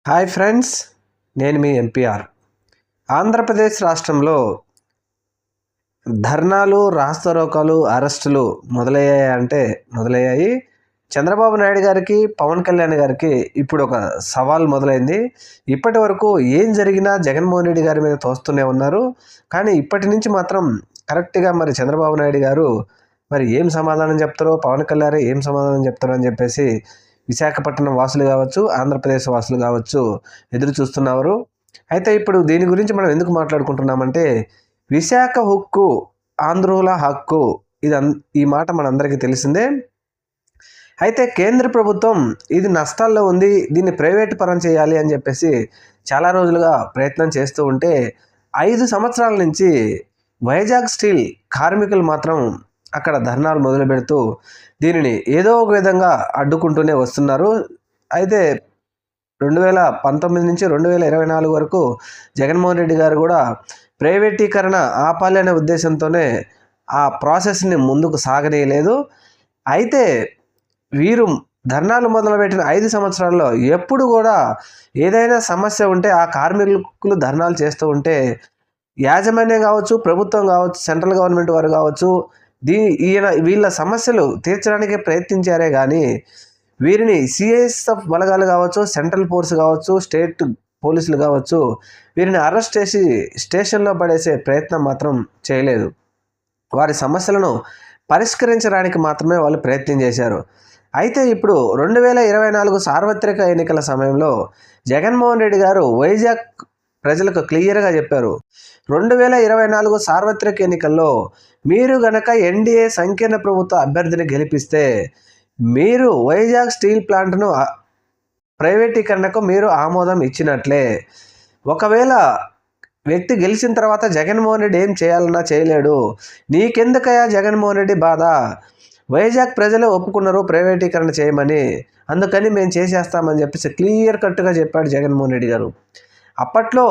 Hi friends, నేను మీ NPR. Andhra Pradesh రాష్ట్రంలో ధర్నాలు, రాస్తారోకాలు, అరెస్టులు మొదలయ్యాయి. చంద్రబాబు నాయుడు గారికి, పవన్ కళ్యాణ్ గారికి ఇప్పుడు ఒక సవాల్ మొదలైంది. ఇప్పటి వరకు ఏం జరిగినా జగన్మోహన్ రెడ్డి గారి మీద తోస్తూనే ఉన్నారు. కానీ ఇప్పటి నుంచి మాత్రం కరెక్ట్గా మరి చంద్రబాబు నాయుడు గారు మరి ఏం సమాధానం చెప్తారో, పవన్ కళ్యాణ్ ఏం సమాధానం చెప్తారో అని చెప్పేసి విశాఖపట్నం వాసులు కావచ్చు, ఆంధ్రప్రదేశ్ వాసులు కావచ్చు ఎదురు చూస్తున్నారు. అయితే ఇప్పుడు దీని గురించి మనం ఎందుకు మాట్లాడుకుంటున్నామంటే, విశాఖ హక్కు ఆంధ్రుల హక్కు, ఈ మాట మనందరికీ తెలిసిందే. అయితే కేంద్ర ప్రభుత్వం ఇది నష్టాల్లో ఉంది, దీన్ని ప్రైవేట్ పరం చేయాలి అని చెప్పేసి చాలా రోజులుగా ప్రయత్నం చేస్తూ ఉంటే 5 సంవత్సరాల నుంచి వైజాగ్ స్టీల్ కార్మికులు మాత్రం అక్కడ ధర్నాలు మొదలు పెడుతూ దీనిని ఏదో ఒక విధంగా అడ్డుకుంటూనే వస్తున్నారు. అయితే 2019 నుంచి 2024 వరకు జగన్మోహన్ రెడ్డి గారు కూడా ప్రైవేటీకరణ ఆపాలి అనే ఉద్దేశంతోనే ఆ ప్రాసెస్ని ముందుకు సాగనీయలేదు. అయితే వీరు ధర్నాలు మొదలుపెట్టిన 5 సంవత్సరాల్లో ఎప్పుడు కూడా ఏదైనా సమస్య ఉంటే ఆ కార్మికులు ధర్నాలు చేస్తూ ఉంటే యాజమాన్యం కావచ్చు, ప్రభుత్వం కావచ్చు, సెంట్రల్ గవర్నమెంట్ వారు కావచ్చు, వీళ్ళ సమస్యలు తీర్చడానికి ప్రయత్నించారే కానీ వీరిని సిఐఎస్ఎఫ్ బలగాలు కావచ్చు, సెంట్రల్ ఫోర్స్ కావచ్చు, స్టేట్ పోలీసులు కావచ్చు, వీరిని అరెస్ట్ చేసి స్టేషన్లో పడేసే ప్రయత్నం మాత్రం చేయలేదు. వారి సమస్యలను పరిష్కరించడానికి మాత్రమే వాళ్ళు ప్రయత్నం చేశారు. అయితే ఇప్పుడు 2024 సార్వత్రిక ఎన్నికల సమయంలో జగన్మోహన్ రెడ్డి గారు వైజాగ్ ప్రజలకు క్లియర్గా చెప్పారు, 2024 సార్వత్రిక ఎన్నికల్లో మీరు గనక ఎన్డీఏ సంకీర్ణ ప్రభుత్వ అభ్యర్థిని గెలిపిస్తే మీరు వైజాగ్ స్టీల్ ప్లాంట్ను ప్రైవేటీకరణకు మీరు ఆమోదం ఇచ్చినట్లే. ఒకవేళ వ్యక్తి గెలిచిన తర్వాత జగన్మోహన్ రెడ్డి ఏం చేయాలన్నా చేయలేడు, నీకెందుకయ్యా జగన్మోహన్ రెడ్డి బాధ, వైజాగ్ ప్రజలు ఒప్పుకున్నారు ప్రైవేటీకరణ చేయమని, అందుకని మేము చేసేస్తామని చెప్పేసి క్లియర్ కట్గా చెప్పాడు జగన్మోహన్ రెడ్డి గారు. అప్పట్లో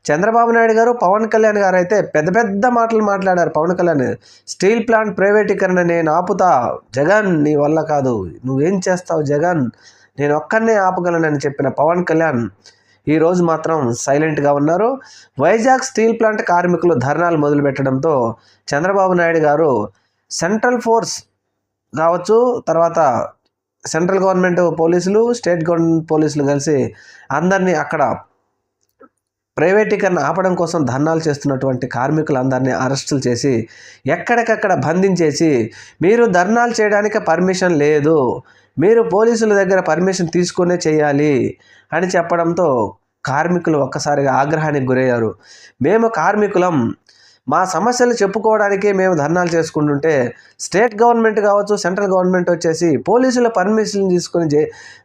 చంద్రబాబు నాయుడు గారు, పవన్ కళ్యాణ్ గారు అయితే పెద్ద పెద్ద మాటలు మాట్లాడారు. పవన్ కళ్యాణ్ స్టీల్ ప్లాంట్ ప్రైవేటీకరణ నేను ఆపుతా, జగన్ నీ వల్ల కాదు, నువ్వేం చేస్తావు జగన్, నేను ఒక్కనే ఆపగలనని చెప్పిన పవన్ కళ్యాణ్ ఈరోజు మాత్రం సైలెంట్గా ఉన్నారు. వైజాగ్ స్టీల్ ప్లాంట్ కార్మికులు ధర్నాలు మొదలుపెట్టడంతో చంద్రబాబు నాయుడు గారు సెంట్రల్ ఫోర్స్ కావచ్చు, తర్వాత సెంట్రల్ గవర్నమెంట్ పోలీసులు, స్టేట్ గవర్నమెంట్ పోలీసులు కలిసి అందరినీ అక్కడ ప్రైవేటీకరణ ఆపడం కోసం ధర్నాలు చేస్తున్నటువంటి కార్మికులందరినీ అరెస్టులు చేసి ఎక్కడికక్కడ బంధించేసి, మీరు ధర్నాలు చేయడానికి పర్మిషన్ లేదు, మీరు పోలీసుల దగ్గర పర్మిషన్ తీసుకునే చేయాలి అని చెప్పడంతో కార్మికులు ఒక్కసారిగా ఆగ్రహానికి గురయ్యారు. మేము కార్మికులం, మా సమస్యలు చెప్పుకోవడానికి మేము ధర్నాలు చేసుకుంటుంటే స్టేట్ గవర్నమెంట్ కావచ్చు, సెంట్రల్ గవర్నమెంట్ వచ్చేసి పోలీసుల పర్మిషన్ తీసుకొని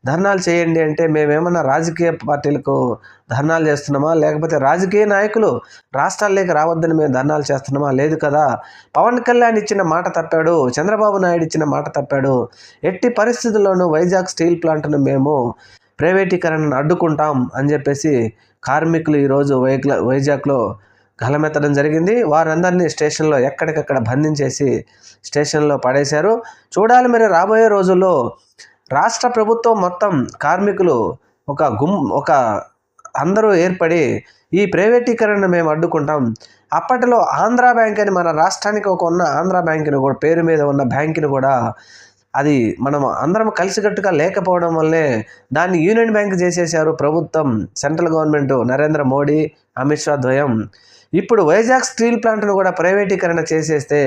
ధర్నాలు చేయండి అంటే మేమేమన్నా రాజకీయ పార్టీలకు ధర్నాలు చేస్తున్నామా, లేకపోతే రాజకీయ నాయకులు రాష్ట్రాల్లోకి రావద్దని మేము ధర్నాలు చేస్తున్నామా? లేదు కదా. పవన్ కళ్యాణ్ ఇచ్చిన మాట తప్పాడు, చంద్రబాబు నాయుడు ఇచ్చిన మాట తప్పాడు, ఎట్టి పరిస్థితుల్లోనూ వైజాగ్ స్టీల్ ప్లాంట్ను మేము ప్రైవేటీకరణను అడ్డుకుంటాం అని చెప్పేసి కార్మికులు ఈరోజు వైజాగ్లో గలమెత్తడం జరిగింది. వారందరినీ స్టేషన్లో ఎక్కడికక్కడ బంధించేసి స్టేషన్లో పడేశారు. చూడాలి మరి రాబోయే రోజుల్లో రాష్ట్ర ప్రభుత్వం మొత్తం కార్మికులు ఒక అందరూ ఏర్పడి ఈ ప్రైవేటీకరణను మేము అడ్డుకుంటాం. అప్పట్లో ఆంధ్రా బ్యాంక్ అని మన రాష్ట్రానికి ఉన్న ఆంధ్రా బ్యాంకును కూడా, పేరు మీద ఉన్న బ్యాంకును కూడా, అది మనం అందరం కలిసికట్టుగా లేకపోవడం వల్లే దాన్ని యూనియన్ బ్యాంక్ చేసేశారు ప్రభుత్వం, సెంట్రల్ గవర్నమెంట్, నరేంద్ర మోడీ, అమిత్ షా ద్వయం. ఇప్పుడు వైజాగ్ స్టీల్ ప్లాంట్ను కూడా ప్రైవేటీకరణ చేసేస్తే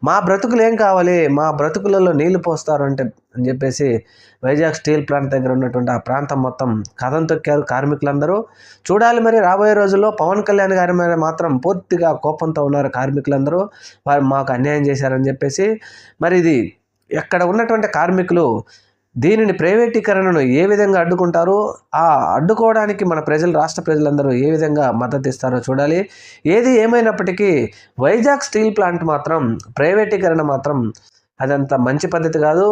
మా బ్రతుకులు ఏం కావాలి, మా బ్రతుకులలో నీళ్లు పోస్తారు అని చెప్పేసి వైజాగ్ స్టీల్ ప్లాంట్ దగ్గర ఉన్నటువంటి ఆ ప్రాంతం మొత్తం కథం తొక్కారు కార్మికులందరూ. చూడాలి మరి రాబోయే రోజుల్లో. పవన్ కళ్యాణ్ గారి మీద మాత్రం పూర్తిగా కోపంతో ఉన్నారు కార్మికులందరూ, వారు మాకు అన్యాయం చేశారని చెప్పేసి. మరి ఇది ఎక్కడ ఉన్నటువంటి కార్మికులు దీనిని ప్రైవేటీకరణను ఏ విధంగా అడ్డుకుంటారో, ఆ అడ్డుకోవడానికి మన ప్రజలు, రాష్ట్ర ప్రజలందరూ ఏ విధంగా మద్దతు ఇస్తారో చూడాలి. ఏది ఏమైనప్పటికీ వైజాగ్ స్టీల్ ప్లాంట్ మాత్రం ప్రైవేటీకరణ మాత్రం అదంత మంచి పద్ధతి కాదు.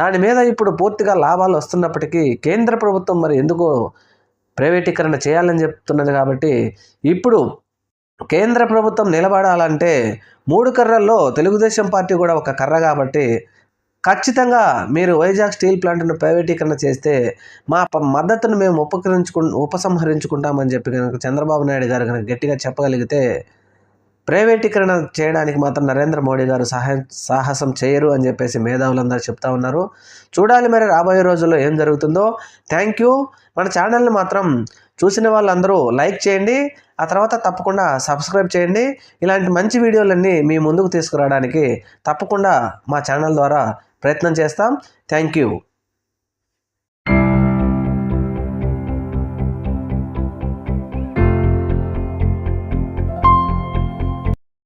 దాని మీద ఇప్పుడు పూర్తిగా లాభాలు వస్తున్నప్పటికీ కేంద్ర ప్రభుత్వం మరి ఎందుకో ప్రైవేటీకరణ చేయాలని చెప్తున్నది. కాబట్టి ఇప్పుడు కేంద్ర ప్రభుత్వం నిలబడాలంటే 3 కర్రల్లో తెలుగుదేశం పార్టీ కూడా ఒక కర్ర కాబట్టి ఖచ్చితంగా మీరు వైజాగ్ స్టీల్ ప్లాంట్ను ప్రైవేటీకరణ చేస్తే మా మద్దతును మేము ఉపసంహరించుకుంటామని చెప్పి కనుక చంద్రబాబు నాయుడు గారు కనుక గట్టిగా చెప్పగలిగితే ప్రైవేటీకరణ చేయడానికి మాత్రం నరేంద్ర మోడీ గారు సాహసం చేయరు అని చెప్పేసి మేధావులందరూ చెప్తా ఉన్నారు. చూడాలి మరి రాబోయే రోజుల్లో ఏం జరుగుతుందో. Thank you. మన ఛానల్ని మాత్రం చూసిన వాళ్ళందరూ లైక్ చేయండి, ఆ తర్వాత తప్పకుండా సబ్స్క్రైబ్ చేయండి. ఇలాంటి మంచి వీడియోలన్నీ మీ ముందుకు తీసుకురావడానికి తప్పకుండా మా ఛానల్ ద్వారా ప్రయత్నం చేస్తాం. Thank you.